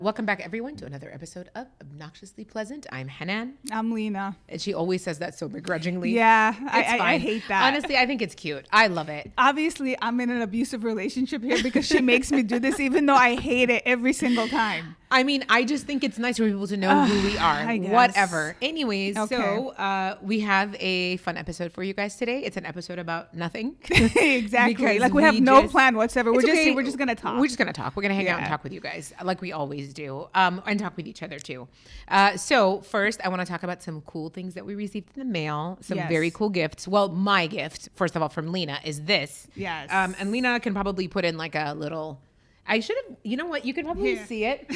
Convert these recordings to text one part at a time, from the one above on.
Welcome back, everyone, to another episode of Obnoxiously Pleasant. I'm Hanan. I'm Lena. And she always says that so begrudgingly. Yeah, It's fine. I hate that. Honestly, I think it's cute. I love it. Obviously, I'm in an abusive relationship here because she makes me do this, even though I hate it every single time. I mean, I just think it's nice for people to know who we are. I guess. Whatever. Anyways, Okay. So we have a fun episode for you guys today. It's an episode about nothing. Exactly. Because Like we have no just- plan whatsoever. We're It's just okay. we're just gonna talk. We're just gonna talk. We're gonna hang out and Yeah. talk with you guys, like we always do, and talk with each other too. So first, I want to talk about some cool things that we received in the mail. Some Yes. very cool gifts. Well, my gift, first of all, from Lena, is this. Yes. And Lena can probably put in like a little. I should have. You know what? You can probably Here. see it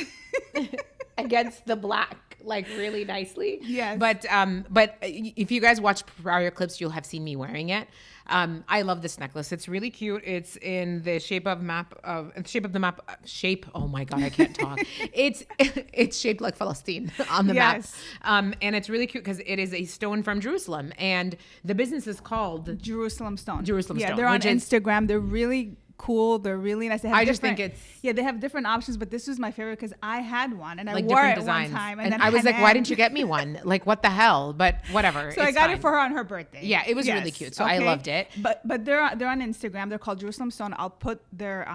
against the black, like really nicely. Yes. But if you guys watch prior clips, you'll have seen me wearing it. I love this necklace. It's really cute. It's in the shape of the map. Oh my god, I can't talk. It's shaped like Palestine on the Yes. map. And it's really cute because it is a stone from Jerusalem, and the business is called Jerusalem Stone. Jerusalem Yeah, Stone, they're on which is- Instagram. They're really cool. They're really nice. They have I just think different- it's- they have different options, but this was my favorite because I had one and I like wore different it designs. one time, And then I was like, why Hanan- didn't you get me one? Like, what the hell? But whatever. So I it's got fine. it for her on her birthday. Yeah, it was really cute. So I loved it. But they're on Instagram. They're called Jerusalem Stone. I'll put their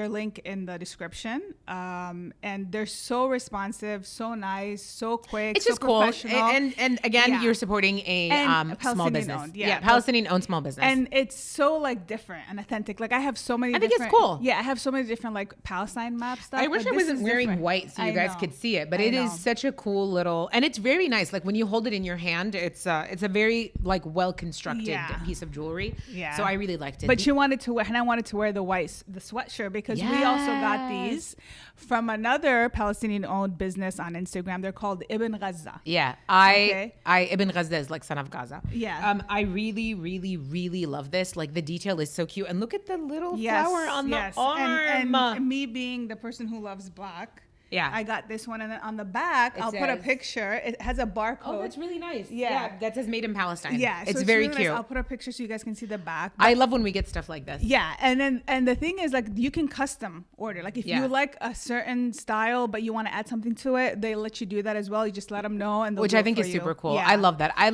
link in the description. And they're so responsive, so nice, so quick. It's so just cool. professional. And again, Yeah. you're supporting a And small business. Palestinian-owned, yeah. Palestinian-owned small business. And it's so like different and authentic. Like I have so many. I think it's different- cool. Yeah, I have so many different like Palestine map stuff. I wish but I this wasn't is wearing different. white so you I guys know. could see it, but I it is know. such a cool little, and it's very nice. Like when you hold it in your hand, it's a very like well constructed Yeah. piece of jewelry. Yeah. So I really liked it. But she wanted to wear, and I wanted to wear the sweatshirt because we also got these from another Palestinian-owned business on Instagram. They're called Ibn Gaza. Yeah, Okay. Ibn Gaza is like son of Gaza. Yeah. I really, really, really love this. Like the detail is so cute, and look at the little Yes, flower on yes. the arm. And me being the person who loves black, Yeah. I got this one, and then on the back, I'll put a says- picture. It has a barcode. Oh, that's really nice. Yeah. That says made in Palestine. Yeah, so it's very really cute. nice. I'll put a picture so you guys can see the back. I love when we get stuff like this. Yeah, and the thing is, like, you can custom order. Like, if Yeah. you like a certain style, but you want to add something to it, they let you do that as well. You just let them know, and they'll Which do I it think for is you. super cool. Yeah. I love that. I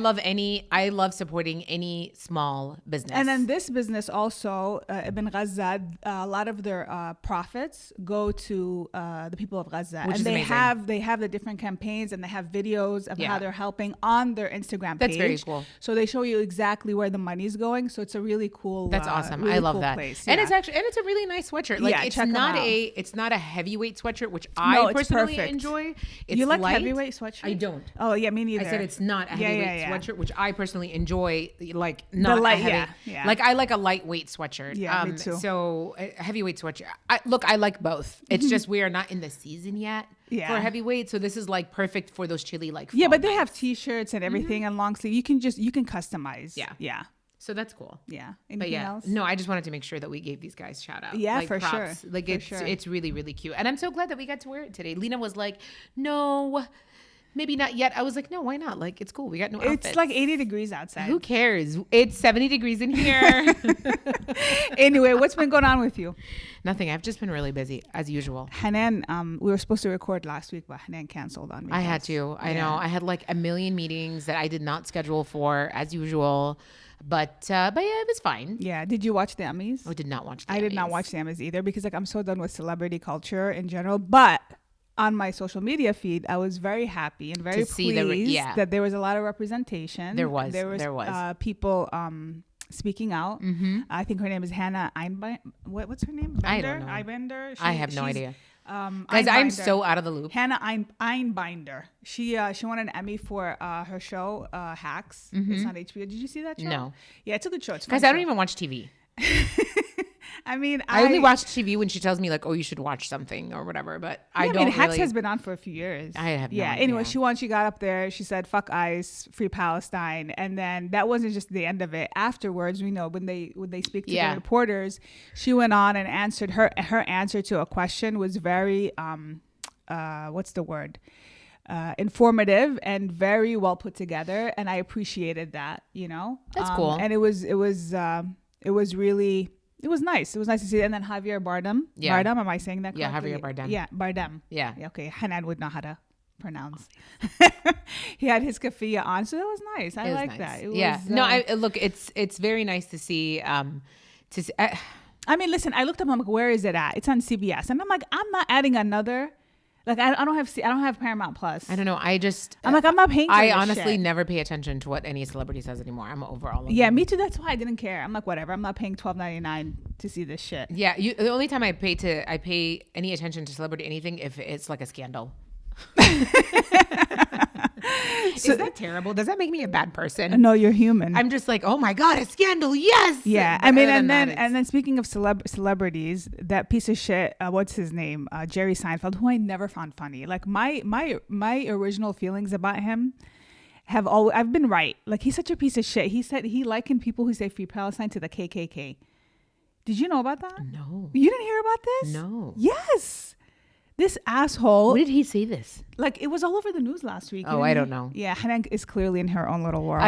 love supporting any small business. And then this business also, Ibn Gaza, a lot of their profits go to the people of Gaza, Which and is they amazing. have the different campaigns, and they have videos of Yeah. how they're helping on their Instagram page. That's very cool. So they show you exactly where the money's going. So it's a really cool. That's awesome. Really I love cool that. place. And Yeah. it's a really nice sweatshirt. Like Yeah, it's check 'em not out. it's not a heavyweight sweatshirt, which No, I it's personally perfect. enjoy. It's You like light. heavyweight sweatshirt? I don't. Oh yeah, me neither. I said it's not a Yeah, heavyweight yeah. sweatshirt, which I personally enjoy. Like not light- a heavy. yeah, yeah. Like I like a lightweight sweatshirt. Yeah, me too. So a heavyweight sweatshirt. I like both. It's just we are not in the season yet Yeah. for heavyweight, so this is like perfect for those chilly like. Yeah, fall but they nights. have T-shirts and everything and long sleeve. You can customize. Yeah. yeah, So that's cool. yeah. But Anything yeah, else? no, I just wanted to make sure that we gave these guys shout out. Yeah, like, for props. sure. Like For it's sure. it's really really cute, and I'm so glad that we got to wear it today. Lena was like, "No, maybe not yet." I was like, "No, why not? Like it's cool. We got new outfits." It's like 80 degrees outside. Who cares? It's 70 degrees in here. Anyway, what's been going on with you? Nothing. I've just been really busy as usual. Hanan, we were supposed to record last week, but Hanan canceled on me. I had to. I know. I had like a million meetings that I did not schedule for as usual, but yeah, it was fine. Yeah. Did you watch the Emmys? I did not watch. The I did not Emmys. watch the Emmys either because like I'm so done with celebrity culture in general. But on my social media feed, I was very happy and very To see pleased yeah. that there was a lot of representation. There was. People speaking out. Mm-hmm. I think her name is Hannah Einbinder. What's her name? I don't know. Einbinder? I have no she's, idea. Guys, I'm Einbinder. so out of the loop. Hannah Einbinder. She won an Emmy for her show Hacks. It's on HBO. Did you see that show? No. Yeah, it's a good show. It's a Guys, fun I don't show. even watch TV. I mean, I only watch TV when she tells me like, "Oh, you should watch something" or whatever. But I don't. mean, Hacks really, has been on for a few years. I have no yeah. idea. Anyway, she won. She got up there. She said, "Fuck ICE, free Palestine," and then that wasn't just the end of it. Afterwards, we know when they speak to Yeah. the reporters, she went on and answered her answer to a question was very what's the word? Informative and very well put together, and I appreciated that. You know, That's cool. And it was really It was nice. It was nice to see. And then Javier Bardem. Yeah. Bardem, am I saying that correctly? Yeah, Javier Bardem. Yeah, Bardem. Yeah. Okay, Hanan would know how to pronounce. He had his keffiyeh on, so that was nice. I like that. It was, no, look, it's very nice to see. I mean, listen, I looked up. I'm like, where is it at? It's on CBS, and I'm like, I'm not adding another. Like, I don't have Paramount Plus. I don't know. I'm like, I'm not paying for I this honestly shit. never pay attention to what any celebrity says anymore. I'm over all of Yeah, them. me too. That's why I didn't care. I'm like, whatever. I'm not paying $12.99 to see this shit. Yeah, the only time I pay any attention to celebrity anything if it's like a scandal. Is that terrible? Does that make me a bad person? No, you're human. I'm just like, oh my god, a scandal, yes. Yeah, But I mean, other and than then speaking of celebrities, that piece of shit, what's his name, Jerry Seinfeld, who I never found funny. Like my original feelings about him I've been right. Like, he's such a piece of shit. He said he likened people who say Free Palestine to the KKK. Did you know about that? No. You didn't hear about this? No. Yes. This asshole. When did he say this? Like, it was all over the news last week. Oh, I don't know. Yeah, Hanan is clearly in her own little world.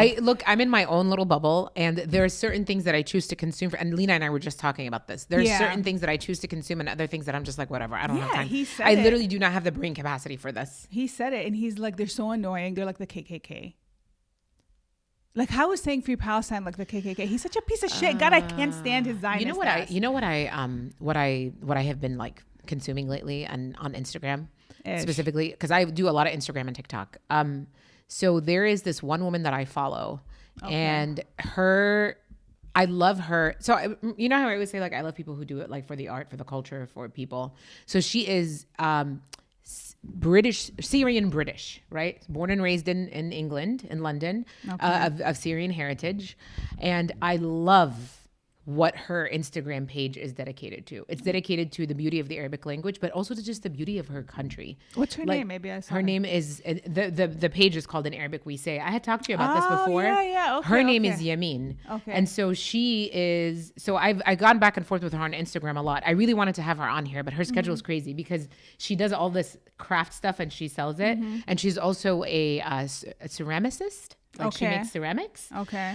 I'm in my own little bubble, and there are certain things that I choose to consume. And Lena and I were just talking about this. There are certain things that I choose to consume, and other things that I'm just like, whatever. I don't have time. He said I literally do not have the brain capacity for this. He said it, and he's like, they're so annoying. They're like the KKK. Like, how is saying Free Palestine like the KKK? He's such a piece of shit. God, I can't stand his Zionist. What I have been like consuming lately and on Instagram specifically, because I do a lot of Instagram and TikTok. So there is this one woman that I follow, and I love her. So you know how I always say, like, I love people who do it like for the art, for the culture, for people. So she is Syrian British, right? Born and raised in England, in London, of Syrian heritage. And I love what her Instagram page is dedicated to. It's dedicated to the beauty of the Arabic language, but also to just the beauty of her country. What's her name? Maybe I saw her name is the page is called In Arabic We Say. I had talked to you about this before. Yeah. Okay, her name is Yamin. Okay. And so she is. So I've gone back and forth with her on Instagram a lot. I really wanted to have her on here, but her schedule is crazy because she does all this craft stuff and she sells it, and she's also a ceramicist. Like, she makes ceramics. Okay.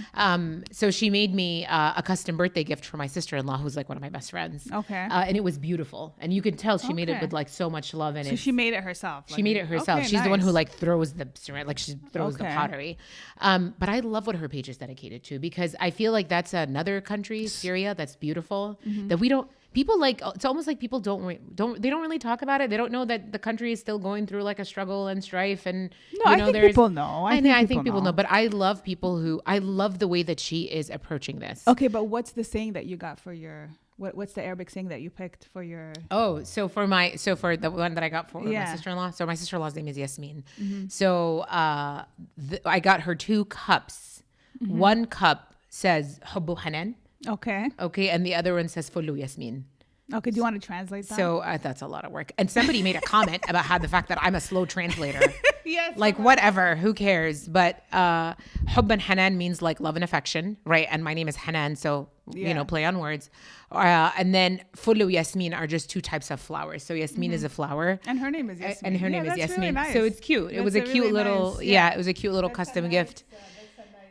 So she made me a custom birthday gift for my sister-in-law, who's like one of my best friends. Okay. And it was beautiful. And you could tell she made it with like so much love in it. So she made it herself. She made it herself. Okay, She's the one nice. who like throws the ceramic, like she throws the pottery. But I love what her page is dedicated to, because I feel like that's another country, Syria, that's beautiful, that we don't. People like, it's almost like people don't really talk about it. They don't know that the country is still going through like a struggle and strife, and I think people know. I think people know. But I love I love the way that she is approaching this. Okay, but what's the saying that you got for your? What's the Arabic saying that you picked for your? Oh, so for the one that I got for my sister-in-law. So my sister-in-law's name is Yasmin. So I got her 2 cups. One cup says Hubbu Hanan. Okay. Okay, and the other one says Fullu Yasmin. Okay, do you want to translate that? So that's a lot of work. And somebody made a comment about how the fact that I'm a slow translator. Yes. Like, whatever, who cares? But Hubb and Hanan means like love and affection, right? And my name is Hanan, so, play on words. And then Fullu Yasmin are just 2 types of flowers. So Yasmin is a flower. And her name is Yasmin. And her name is that's Yasmin. Really nice. So it's cute. It was a cute little, it was a cute little custom gift.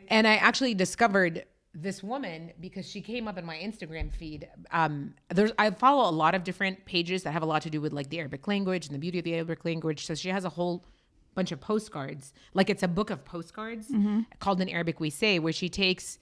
And I actually discovered this woman because she came up in my Instagram feed. I follow a lot of different pages that have a lot to do with like the Arabic language and the beauty of the Arabic language. So she has a whole bunch of postcards. Like, it's a book of postcards called In Arabic We Say, where she takes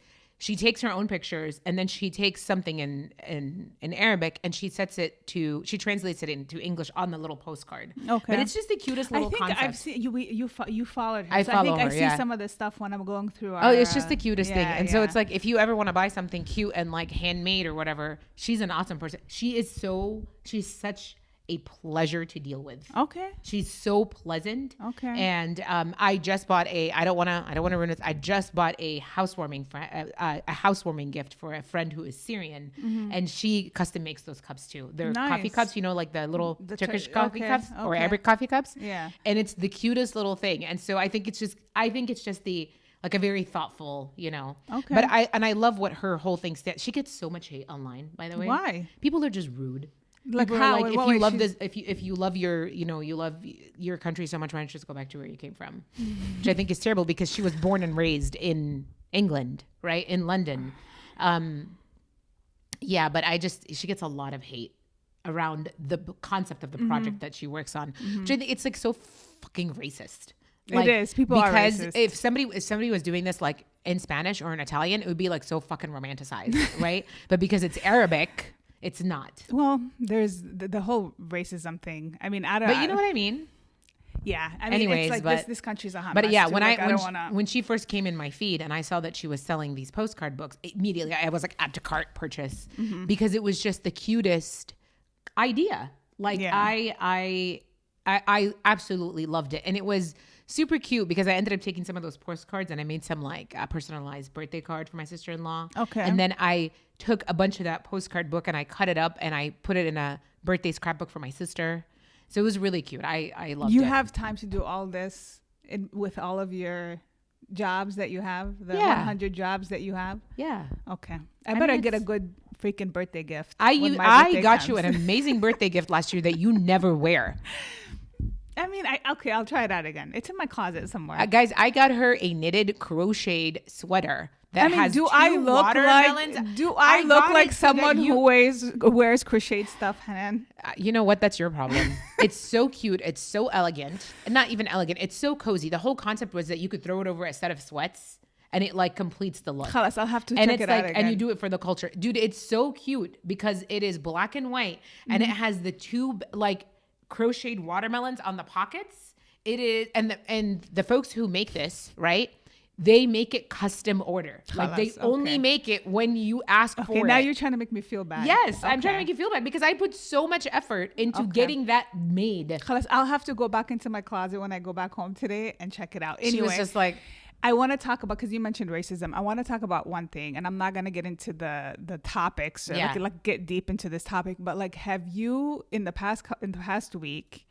her own pictures, and then she takes something in Arabic and she translates it into English on the little postcard. Okay. But it's just the cutest little concept. I've seen you followed her. I follow her. I see some of the stuff when I'm going through it's just the cutest thing. And so it's like, if you ever want to buy something cute and like handmade or whatever, she's an awesome person. She's such a pleasure to deal with. Okay. She's so pleasant. Okay. And I just bought I don't want to ruin it. I just bought a housewarming gift for a friend who is Syrian, and she custom makes those cups too. They're coffee cups, like the little Turkish coffee cups or Arabic coffee cups. Yeah. And it's the cutest little thing. And so I think it's just the like a very thoughtful, Okay. But I love what her whole thing stands. She gets so much hate online, by the way. Why? People are just rude. Like, people how? Are like, if you love this, if you love you love your country so much, why don't you just go back to where you came from? Which I think is terrible, because she was born and raised in England, right, in London, Yeah, but she gets a lot of hate around the concept of the project that she works on. Which I think it's like so fucking racist. Like, it is. People are racist. Because if somebody was doing this like in Spanish or in Italian, it would be like so fucking romanticized, right? But because it's Arabic, it's not. Well, there's the whole racism thing. I mean, I don't. But you know what I mean? Yeah. I mean, Anyways, it's like this country's a hot mess. But yeah, too. when like, when she first came in my feed and I saw that she was selling these postcard books, immediately I was like, add to cart purchase, because it was just the cutest idea. Like I absolutely loved it, and it was super cute because I ended up taking some of those postcards and I made some like a personalized birthday card for my sister-in-law. Okay. And then I took a bunch of that postcard book and I cut it up and I put it in a birthday scrapbook for my sister. So it was really cute. I loved it. You have time to do all this with all of your jobs that you have, the 100 jobs that you have? Yeah. Okay. I better get a good freaking birthday gift. I got you an amazing birthday gift last year that you never wear. I mean, I'll try it out again. It's in my closet somewhere. Guys, I got her a knitted crocheted sweater that has two watermelons. Do I look like someone who wears crocheted stuff, Hanan? You know what? That's your problem. It's so cute. It's so elegant. Not even elegant. It's so cozy. The whole concept was that you could throw it over a set of sweats and it like completes the look. Khalas, I'll have to check it out again. And you do it for the culture. Dude, it's so cute because it is black and white and it has the two like crocheted watermelons on the pockets. It is, and the folks who make this, right? They make it custom order. Like they only make it when you ask for it. Okay, now you're trying to make me feel bad. Yes, I'm trying to make you feel bad because I put so much effort into getting that made. Khalas, I'll have to go back into my closet when I go back home today and check it out. Anyway, she was just like, I want to talk about, because you mentioned racism, I want to talk about one thing, and I'm not going to get into the topics or like get deep into this topic, but like, have you in the past week,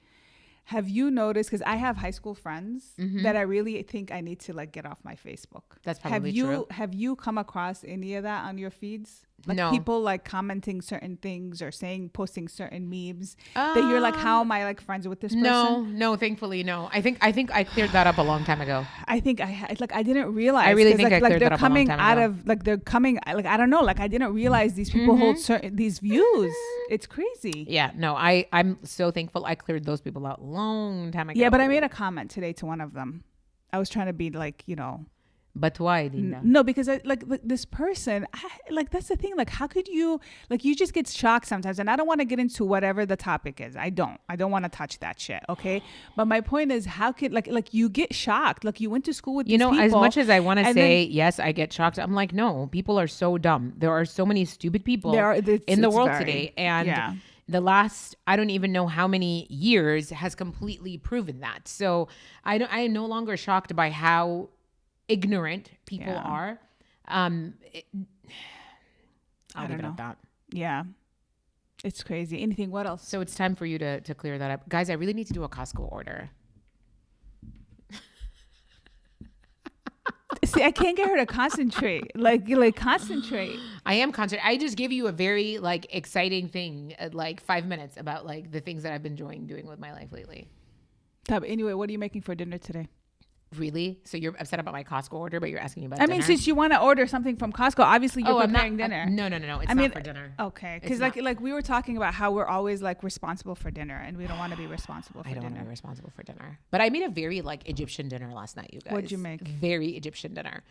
have you noticed, because I have high school friends that I really think I need to like get off my Facebook. That's probably true. Have you come across any of that on your feeds? Like no. People like commenting certain things or posting certain memes that you're like, how am I like friends with this person? No, thankfully, no. I think I cleared that up a long time ago. I think I didn't realize. I really think like, I cleared they're that up coming a long time out ago. of like they're coming like I don't know, like I didn't realize these people hold these views. It's crazy. Yeah, no, I'm so thankful I cleared those people out a long time ago. Yeah, but I made a comment today to one of them. I was trying to be like, But why, Linda? No, because I like this person, like that's the thing. Like, how could you, like, you just get shocked sometimes. And I don't want to get into whatever the topic is. I don't want to touch that shit. Okay. But my point is, how could, like you get shocked. Like you went to school with these people. As much as I want to say, yes, I get shocked. I'm like, no, people are so dumb. There are so many stupid people in the world today. And the last, I don't even know how many years has completely proven that. So I am no longer shocked by how ignorant people are. I'll leave it at that. Yeah. It's crazy. Anything, what else? So it's time for you to clear that up. Guys, I really need to do a Costco order. See, I can't get her to concentrate. Like concentrate. I am concentrating. I just gave you a very like exciting thing, like 5 minutes about like the things that I've been enjoying doing with my life lately. Anyway, what are you making for dinner today? Really? So you're upset about my Costco order, but you're asking me about dinner? I mean, since you want to order something from Costco, obviously you're preparing dinner. No. It's not for dinner. Okay. Because like we were talking about how we're always like responsible for dinner and we don't want to be responsible for dinner. I don't want to be responsible for dinner. But I made a very like Egyptian dinner last night, you guys. What'd you make? Very Egyptian dinner.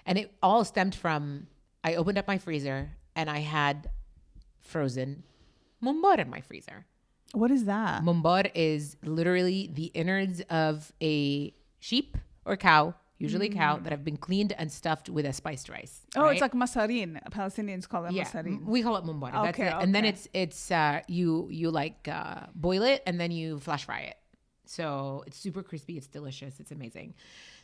And it all stemmed from, I opened up my freezer and I had frozen mumbar in my freezer. What is that? Mumbar is literally the innards of a sheep or cow, usually cow, that have been cleaned and stuffed with a spiced rice. Oh, right? It's like masarin. Palestinians call it masarin. We call it mumbar. That's it. And then it's you like boil it and then you flash fry it. So it's super crispy. It's delicious. It's amazing.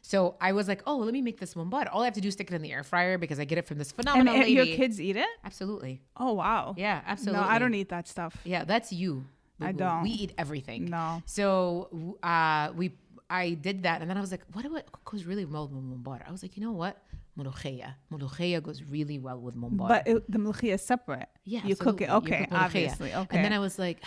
So I was like, oh, let me make this mumbar. All I have to do is stick it in the air fryer because I get it from this phenomenal lady. Your kids eat it? Absolutely. Oh, wow. Yeah, absolutely. No, I don't eat that stuff. Yeah, that's you. I don't. We eat everything. No. So I did that, and then I was like, what goes really well with mumbar? I was like, you know what? Mulukhiyah. Mulukhiyah goes really well with mumbar. But the mulukhiyah is separate. Yeah, you cook it. Okay, obviously. Okay. And then I was like,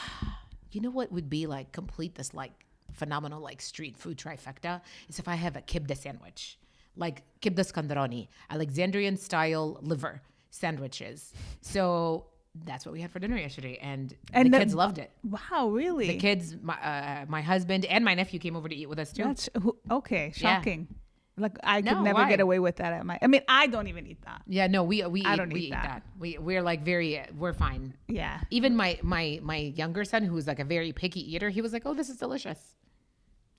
you know what would be like complete this like phenomenal like street food trifecta is if I have a kibda sandwich, like kibda skandarani, Alexandrian style liver sandwiches. So that's what we had for dinner yesterday, and And the kids loved it. Wow, really? The kids, my husband and my nephew came over to eat with us too. That's okay. Shocking. Like I could No, never why? get away with that at my. I mean, I don't even eat that. Yeah, no, we I eat, don't we eat eat that. that. We're like we're fine. Yeah. Even my younger son, who's like a very picky eater, he was like, "Oh, this is delicious."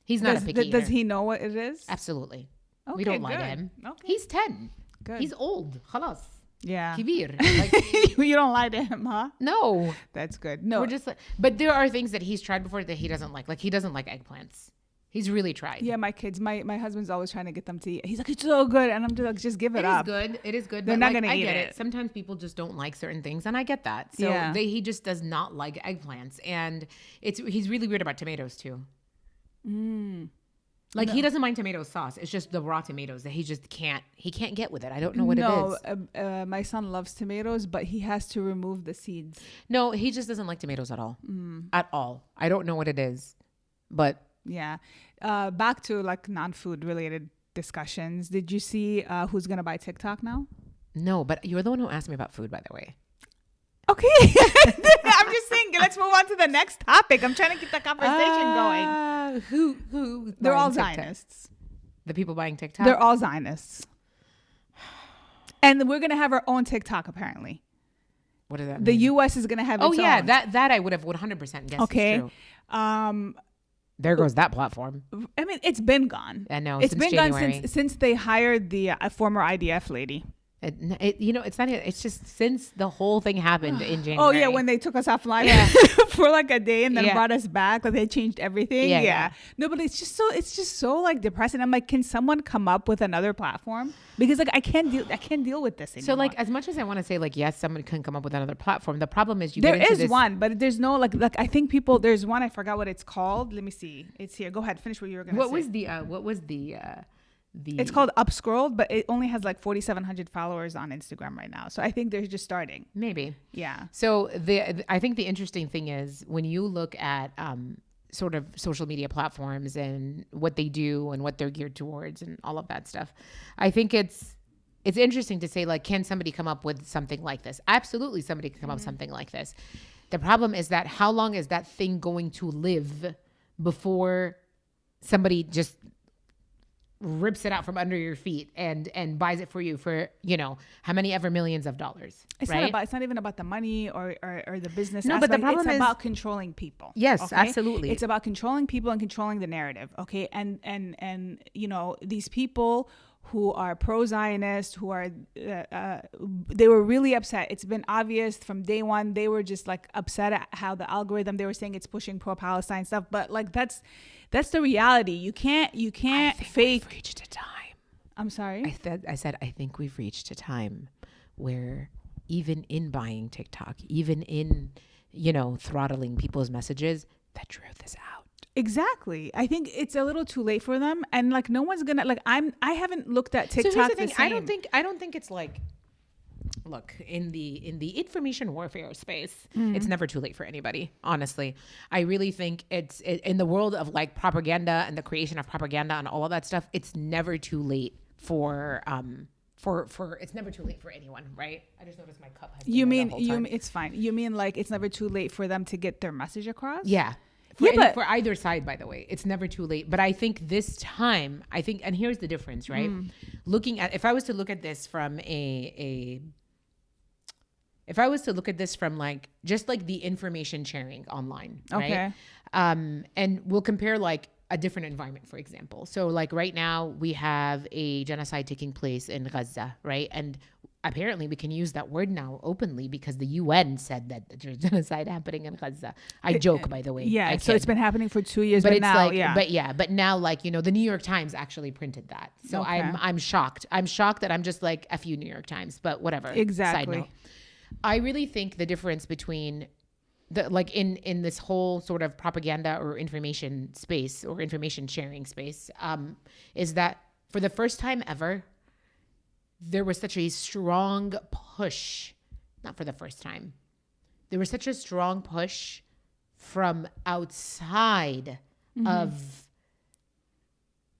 He's not a picky eater. Does he know what it is? Absolutely. Okay, We don't lie to good. him. Okay. He's 10. Good. He's old. Khalas. Yeah. Kibir. Like, You don't lie to him, huh? no. That's good. No. We're just like, but there are things that he's tried before that he doesn't like. Like he doesn't like eggplants. He's really tried. Yeah, my kids. My husband's always trying to get them to eat. He's like, it's so good, and I'm just like, just give it up. It is good. They're but not like, gonna I eat get it. Sometimes people just don't like certain things, and I get that. So Yeah. he just does not like eggplants, and he's really weird about tomatoes too. Like he doesn't mind tomato sauce. It's just the raw tomatoes that he just can't get with it. I don't know what it is. My son loves tomatoes, but he has to remove the seeds. No, he just doesn't like tomatoes at all. At all. I don't know what it is, but Yeah. Back to like non-food related discussions. Did you see who's gonna buy TikTok now? no. But you're the one who asked me about food, by the way. Okay. I'm just saying, let's move on to the next topic. I'm trying to keep the conversation going. Who? They're all buying TikTok? Zionists. The people buying TikTok. They're all Zionists. And we're going to have our own TikTok, apparently. What does that mean? The U.S. is going to have its yeah, own. that I would have 100% guessed. Okay. Is true. There goes that platform. I mean, it's been gone. I know. It's since been January. gone since they hired the former IDF lady. It's not. It's just since the whole thing happened in January. Oh yeah, when they took us offline for like a day and then brought us back, like they changed everything. Yeah. No, but it's just so like depressing. I'm like, can someone come up with another platform? Because like I can't deal with this anymore. So like, as much as I want to say like, yes, someone can come up with another platform. The problem is there is one, but there's no like I think people. There's one. I forgot what it's called. Let me see. It's here. Go ahead. Finish what you were gonna say. What was the It's called Upscrolled, but it only has like 4,700 followers on Instagram right now. So I think they're just starting. Maybe. Yeah. So I think the interesting thing is when you look at sort of social media platforms and what they do and what they're geared towards and all of that stuff, I think it's interesting to say like, can somebody come up with something like this? Absolutely, somebody can come up with something like this. The problem is that how long is that thing going to live before somebody just rips it out from under your feet and buys it for you for, how many ever millions of dollars. It's right? it's not even about the money or the business. No, but the problem it's is about controlling people. Yes, okay? absolutely. It's about controlling people and controlling the narrative. Okay. And these people who are pro-Zionist, who are, they were really upset. It's been obvious from day one. They were just like upset at how the algorithm, they were saying it's pushing pro-Palestine stuff. But like, that's the reality. You can't fake. We've reached a time. I'm sorry. I said, I think we've reached a time where even in buying TikTok, even in, throttling people's messages, the truth is out. Exactly. I think it's a little too late for them, and like no one's gonna I haven't looked at TikTok. So here's the thing. same. I don't think it's like, look, in the information warfare space, it's never too late for anybody. Honestly, I really think it's in the world of like propaganda and the creation of propaganda and all of that stuff. It's never too late for it's never too late for anyone, right? I just noticed my cup has been there the whole time. it's fine. You mean like it's never too late for them to get their message across? Yeah. For either side, by the way, it's never too late. But I think this time, and here's the difference, right? If I was to look at this from like just like the information sharing online, right? Okay. And we'll compare like a different environment, for example. So like right now we have a genocide taking place in Gaza, right? And apparently we can use that word now openly because the UN said that there's genocide happening in Gaza. I joke, by the way. Yeah. So it's been happening for 2 years, but now, but now, like, the New York Times actually printed that. So Okay. I'm shocked. I'm shocked that I'm just like, F you, New York Times, but whatever. Exactly. Side note. I really think the difference between in this whole sort of propaganda or information space or information sharing space, is that for the first time ever, there was such a strong push, not for the first time, there was such a strong push from outside of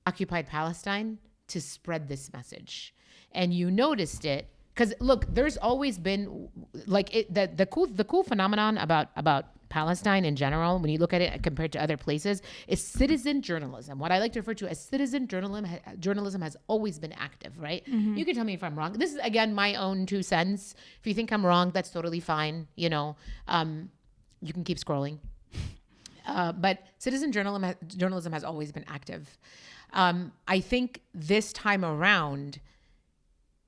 occupied Palestine to spread this message. And you noticed it because look, there's always been like the cool phenomenon about Palestine in general, when you look at it compared to other places, is citizen journalism. What I like to refer to as citizen journalism has always been active, right? You can tell me if I'm wrong. This is, again, my own 2 cents. If you think I'm wrong, that's totally fine. You can keep scrolling. But citizen journalism has always been active. I think this time around,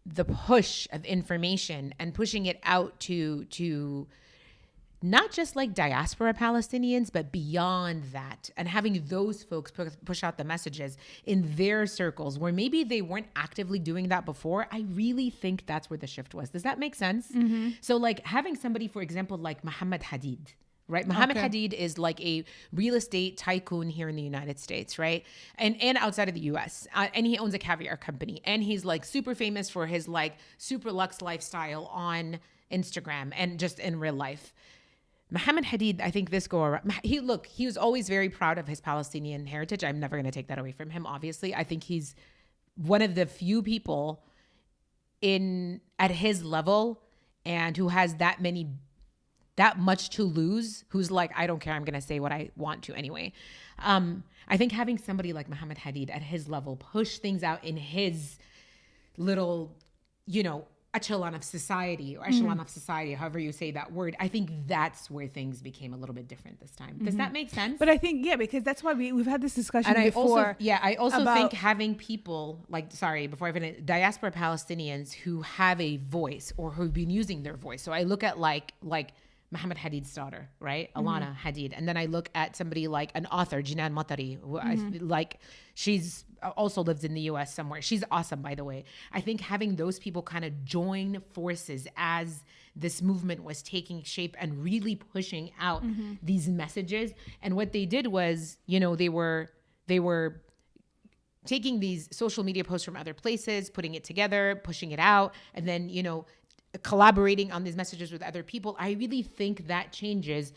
the push of information and pushing it out to not just like diaspora Palestinians, but beyond that, and having those folks push out the messages in their circles where maybe they weren't actively doing that before. I really think that's where the shift was. Does that make sense? So like having somebody, for example, like Mohammed Hadid, right? Mohammed Hadid is like a real estate tycoon here in the United States, right? And outside of the US. And he owns a caviar company. And he's like super famous for his like super luxe lifestyle on Instagram and just in real life. Mohammed Hadid, I think this go around, he was always very proud of his Palestinian heritage. I'm never going to take that away from him, obviously. I think he's one of the few people at his level and who has that much to lose, who's like, I don't care, I'm going to say what I want to anyway. I think having somebody like Mohammed Hadid at his level push things out in his little, echelon of society, however you say that word, I think that's where things became a little bit different this time. Does that make sense? But I think, because that's why we've had this discussion and before. I also think having people before I finish, diaspora Palestinians who have a voice or who've been using their voice. So I look at like Mohammed Hadid's daughter, right? Alaa Hadid. And then I look at somebody like an author, Jinan Matari, who I like, she's also lives in the US somewhere. She's awesome, by the way. I think having those people kind of join forces as this movement was taking shape and really pushing out these messages. And what they did was, they were taking these social media posts from other places, putting it together, pushing it out, and then, collaborating on these messages with other people. I really think that changes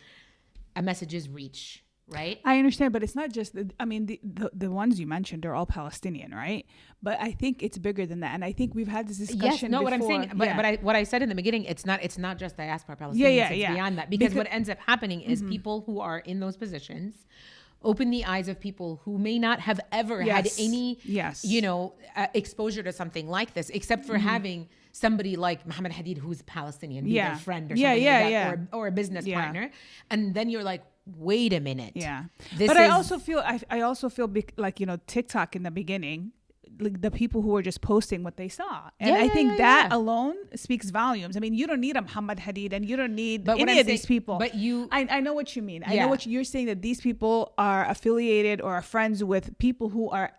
a message's reach, right? I understand, but it's not just the ones you mentioned are all Palestinian, right? But I think it's bigger than that, and I think we've had this discussion. What I'm saying, but what I said in the beginning, it's not just diaspora Palestinians. It's beyond that, because what ends up happening is people who are in those positions open the eyes of people who may not have ever had any, exposure to something like this, except for having somebody like Mohammed Hadid, who's Palestinian, be their friend or something like that, or a business partner. And then you're like, wait a minute. Yeah. But I also feel like, TikTok in the beginning, like the people who were just posting what they saw. And I think that alone speaks volumes. I mean, you don't need a Muhammad Hadid and you don't need any of these people. But I know what you mean. I know what you're saying, that these people are affiliated or are friends with people who are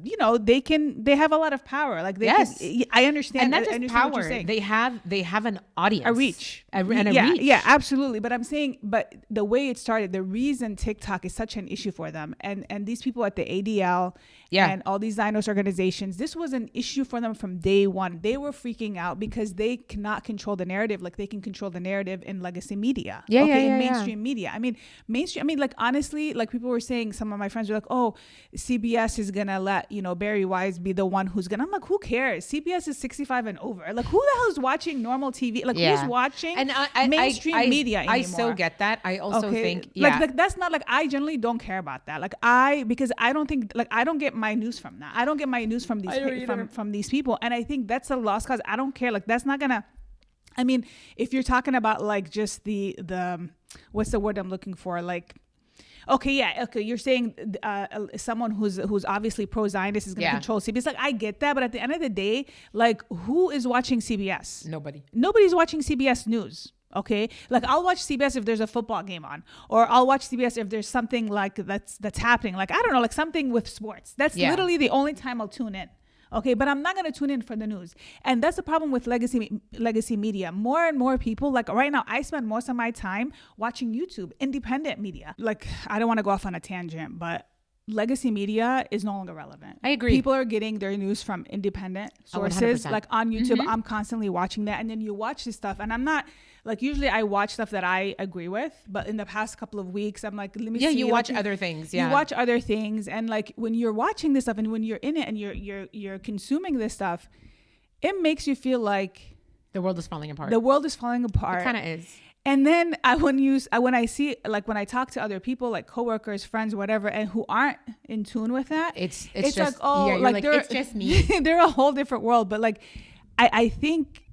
they have a lot of power. Like I understand. And not just power. They have an audience. A reach. Reach. Yeah, absolutely. But I'm saying, the way it started, the reason TikTok is such an issue for them, and these people at the ADL and all these Zionist organizations, this was an issue for them from day one. They were freaking out because they cannot control the narrative like they can control the narrative in legacy media. In mainstream media. I mean, like honestly, like people were saying, some of my friends were like, oh, CBS is gonna let Barry Wise be the one who's gonna. I'm like, who cares? CBS is 65 and over. Like, who the hell is watching normal TV? Like, who's watching mainstream media anymore? I so get that. I also think like that's not like, I generally don't care about that. Like because I don't think, like, I don't get my news from that. I don't get my news from these from these people, and I think that's a lost cause. I don't care. Like, that's not gonna. I mean, if you're talking about like just the what's the word I'm looking for? Like, you're saying someone who's obviously pro-Zionist is going to control CBS. Like, I get that, but at the end of the day, like, who is watching CBS? Nobody's watching CBS News. Okay, like, I'll watch CBS if there's a football game on, or I'll watch CBS if there's something like that's happening. Like, I don't know, like something with sports. That's literally the only time I'll tune in. Okay, but I'm not going to tune in for the news. And that's the problem with legacy media. More and more people, like right now, I spend most of my time watching YouTube, independent media. Like, I don't want to go off on a tangent, but legacy media is no longer relevant. I agree. People are getting their news from independent sources. 100%. Like on YouTube, I'm constantly watching that. And then you watch this stuff, and I'm not, like, usually I watch stuff that I agree with, but in the past couple of weeks, I'm like, let me see. Yeah, you watch other things. You watch other things. And like, when you're watching this stuff and when you're in it and you're consuming this stuff, it makes you feel like the world is falling apart. The world is falling apart. It kind of is. And then when I talk to other people, like coworkers, friends, whatever, and who aren't in tune with that, it's just like, oh, yeah, like it's just me. They're a whole different world. But like, I think,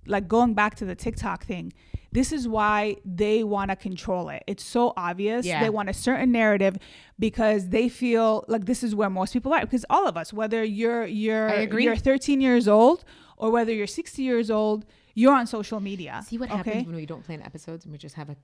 like, going back to the TikTok thing, this is why they want to control it. It's so obvious. Yeah. They want a certain narrative because they feel like this is where most people are. Because all of us, whether you're 13 years old or whether you're 60 years old, you're on social media. See what happens when we don't plan episodes and we just have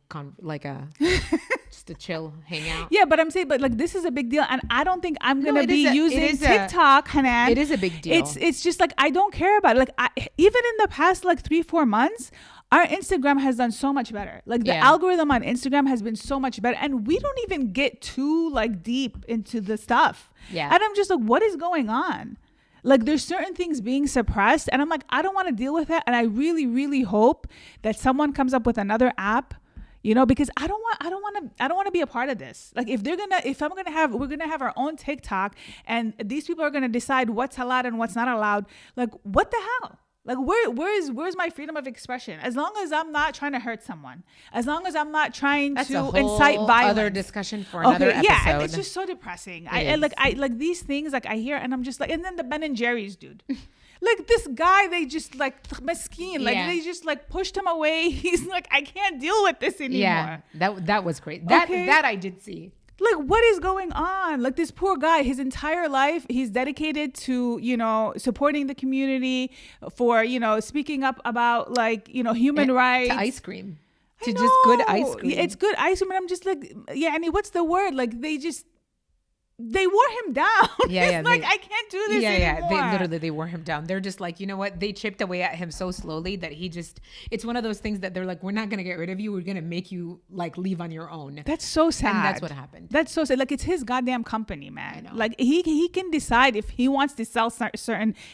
just a chill hangout. Yeah, but I'm saying, like, this is a big deal, and I don't think I'm gonna be using TikTok, Hanan. It is a big deal. It's just like I don't care about it. Like, even in the past like 3-4 months, our Instagram has done so much better. Like, the algorithm on Instagram has been so much better, and we don't even get too like deep into the stuff. Yeah, and I'm just like, what is going on? Like, there's certain things being suppressed, and I'm like, I don't want to deal with it. And I really, really hope that someone comes up with another app, you know, because I don't want to be a part of this. Like, we're gonna have our own TikTok, and these people are gonna decide what's allowed and what's not allowed. Like, what the hell? Like, where's my freedom of expression? As long as I'm not trying to hurt someone, as long as I'm not trying to incite violence. Other discussion for another episode. Yeah, and it's just so depressing. I like these things. Like, I hear, and I'm just like, and then the Ben and Jerry's dude. Like, this guy, they just like mesquine. Like, they just like pushed him away. He's like, I can't deal with this anymore. Yeah, that was great. That I did see. Like, what is going on? Like, this poor guy, his entire life, he's dedicated to, you know, supporting the community, for, you know, speaking up about, like, you know, human rights. To ice cream. To just good ice cream. It's good ice cream. And I'm just like, yeah, I mean, what's the word? Like, they wore him down. Yeah, like, I can't do this anymore. They wore him down. They're just like, you know what? They chipped away at him so slowly that it's one of those things that they're like, we're not going to get rid of you. We're going to make you like leave on your own. That's so sad. And that's what happened. That's so sad. Like, it's his goddamn company, man. I know. Like, he can decide if he wants to sell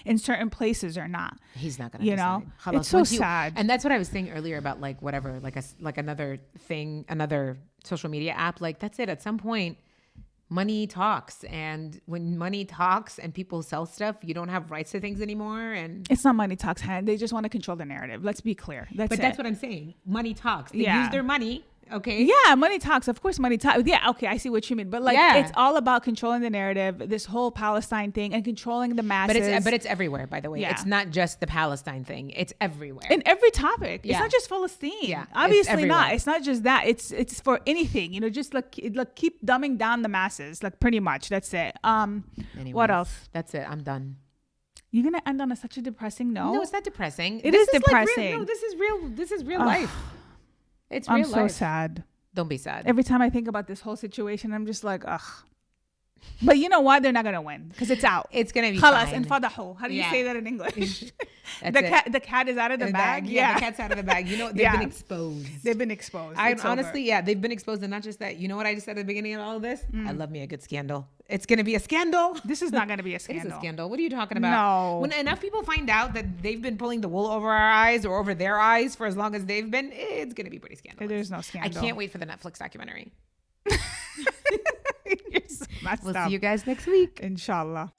in certain places or not. He's not going to decide. You know, it's so sad. And that's what I was saying earlier about, like, whatever, like another thing, another social media app. Like, that's it. At some point, money talks, and when money talks and people sell stuff, you don't have rights to things anymore. And it's not money talks, they just want to control the narrative. Let's be clear. That's what I'm saying. Money talks. They use their money. Okay. Yeah, money talks. Of course, money talks. Yeah, okay, I see what you mean. But like, it's all about controlling the narrative. This whole Palestine thing and controlling the masses. But it's everywhere. By the way, it's not just the Palestine thing. It's everywhere. In every topic. It's not just Palestine. Yeah, obviously not. It's not just that. It's for anything. You know, just like keep dumbing down the masses. Like, pretty much. That's it. Anyways, what else? That's it. I'm done. You're gonna end on such a depressing note? No, it's not depressing. It is depressing. This is real. This is real life. It's real life. I'm so sad. Don't be sad. Every time I think about this whole situation, I'm just like, ugh. But you know what? They're not going to win because it's out. It's going to be Khalas fine. And fadahu. How do you say that in English? The cat is out of the bag. Yeah, the cat's out of the bag. You know, they've been exposed. They've been exposed. Honestly, they've been exposed. And not just that. You know what I just said at the beginning of all of this? I love me a good scandal. It's going to be a scandal. This is not going to be a scandal. It's a scandal. What are you talking about? No. When enough people find out that they've been pulling the wool over our eyes or over their eyes for as long as they've been, it's going to be pretty scandalous. There's no scandal. I can't wait for the Netflix documentary. You're so messed up. We'll see you guys next week. Inshallah.